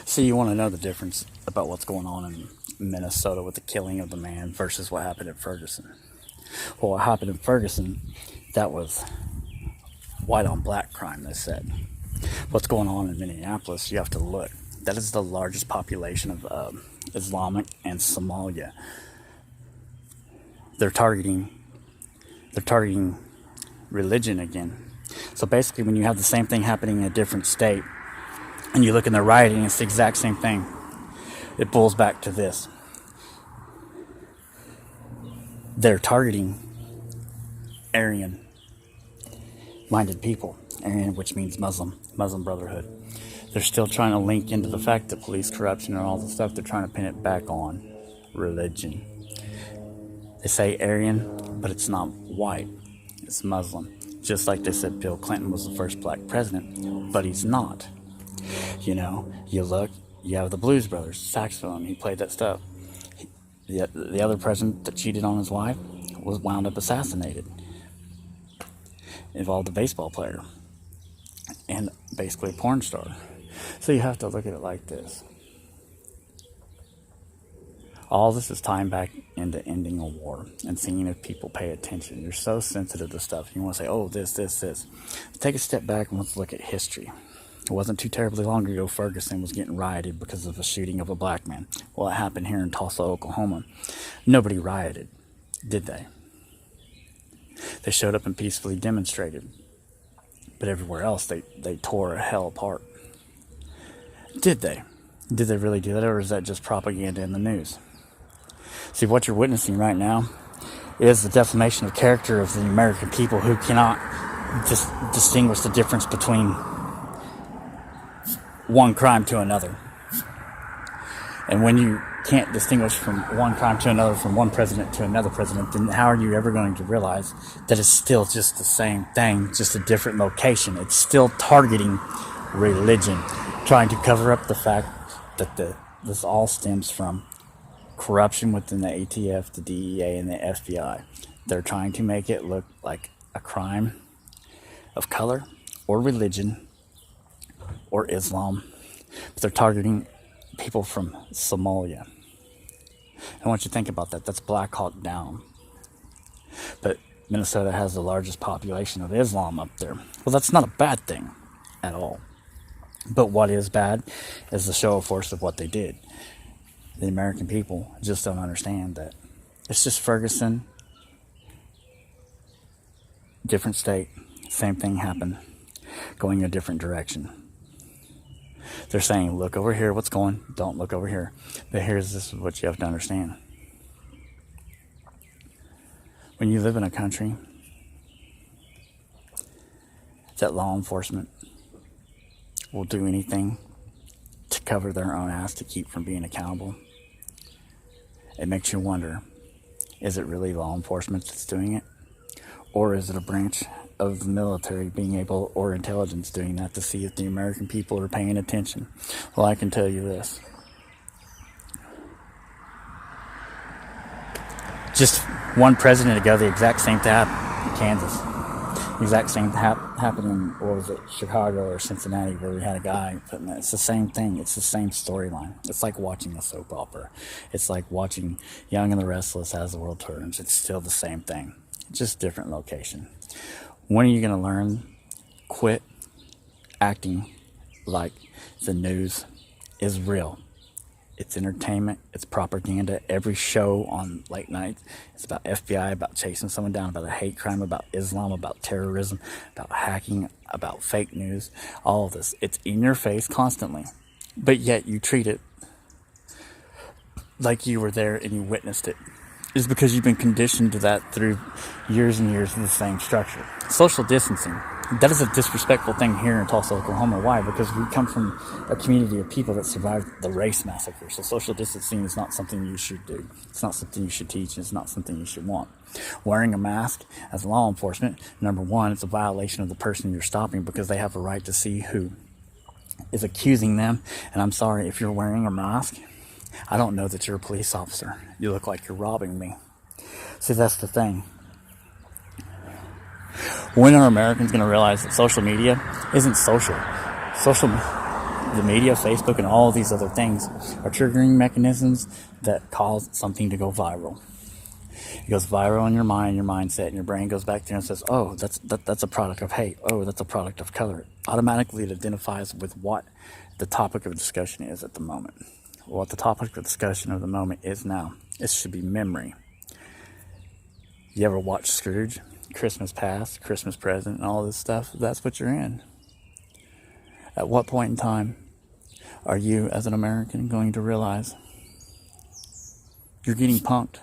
So you want to know the difference about what's going on in Minnesota with the killing of the man versus what happened in Ferguson. Well, what happened in Ferguson, that was white on black crime, they said. What's going on in Minneapolis, you have to look. That is the largest population of Islamic and Somalia. They're targeting religion again. So basically, when you have the same thing happening in a different state, and you look in the rioting, it's the exact same thing. It boils back to this. They're targeting Aryan-minded people. Aryan, which means Muslim Brotherhood. They're still trying to link into the fact that police corruption and all the stuff, they're trying to pin it back on religion. They say Aryan, but it's not white. It's Muslim. Just like they said Bill Clinton was the first black president, but he's not. You know, you look, you have the Blues Brothers, saxophone, he played that stuff. The other president that cheated on his wife was wound up assassinated. Involved a baseball player and basically a porn star. So you have to look at it like this. All this is tying back into ending a war and seeing if people pay attention. You're so sensitive to stuff. You want to say, oh, this. Take a step back and let's look at history. It wasn't too terribly long ago Ferguson was getting rioted because of a shooting of a black man. Well, it happened here in Tulsa, Oklahoma. Nobody rioted, did they? They showed up and peacefully demonstrated. But everywhere else, they tore hell apart. Did they? Did they really do that, or is that just propaganda in the news? See, what you're witnessing right now is the defamation of character of the American people who cannot distinguish the difference between one crime to another. And when you can't distinguish from one crime to another, from one president to another president, then how are you ever going to realize that it's still just the same thing, just a different location? It's still targeting religion, trying to cover up the fact that this all stems from corruption within the ATF, the DEA, and the FBI. They're trying to make it look like a crime of color or religion or Islam, but they're targeting people from Somalia. I want you to think about that. That's Black Hawk Down. But Minnesota has the largest population of Islam up there. Well, that's not a bad thing at all. But what is bad is the show of force of what they did. The American people just don't understand that. It's just Ferguson, different state, same thing happened, going a different direction. They're saying, look over here, what's going, don't look over here. But this is what you have to understand. When you live in a country that law enforcement will do anything to cover their own ass to keep from being accountable, it makes you wonder, is it really law enforcement that's doing it? Or is it a branch of the military being able, or intelligence doing that to see if the American people are paying attention? Well, I can tell you this. Just one president ago, the exact same thing happened in Kansas. The exact same happened in, what was it, Chicago or Cincinnati, where we had a guy putting that. It's the same thing. It's the same storyline. It's like watching a soap opera. It's like watching Young and the Restless as the world turns. It's still the same thing. Just different location. When are you going to learn? Quit acting like the news is real. It's entertainment. It's propaganda. Every show on late nights is about FBI, about chasing someone down, about a hate crime, about Islam, about terrorism, about hacking, about fake news. All of this. It's in your face constantly. But yet you treat it like you were there and you witnessed it. It's because you've been conditioned to that through years and years of the same structure. Social distancing. That is a disrespectful thing here in Tulsa, Oklahoma. Why? Because we come from a community of people that survived the race massacre. So social distancing is not something you should do. It's not something you should teach. It's not something you should want. Wearing a mask as law enforcement, number one, it's a violation of the person you're stopping because they have a right to see who is accusing them. And I'm sorry, if you're wearing a mask, I don't know that you're a police officer. You look like you're robbing me. See, that's the thing. When are Americans going to realize that social media isn't social? the media, Facebook, and all these other things are triggering mechanisms that cause something to go viral. It goes viral in your mind, your mindset, and your brain goes back there and says, oh, that's a product of hate. Oh, that's a product of color. Automatically, it identifies with what the topic of discussion is at the moment. What the topic of discussion of the moment is now. It should be memory. You ever watch Scrooge? Christmas Past, Christmas Present, and all this stuff? That's what you're in. At what point in time are you, as an American, going to realize you're getting punked?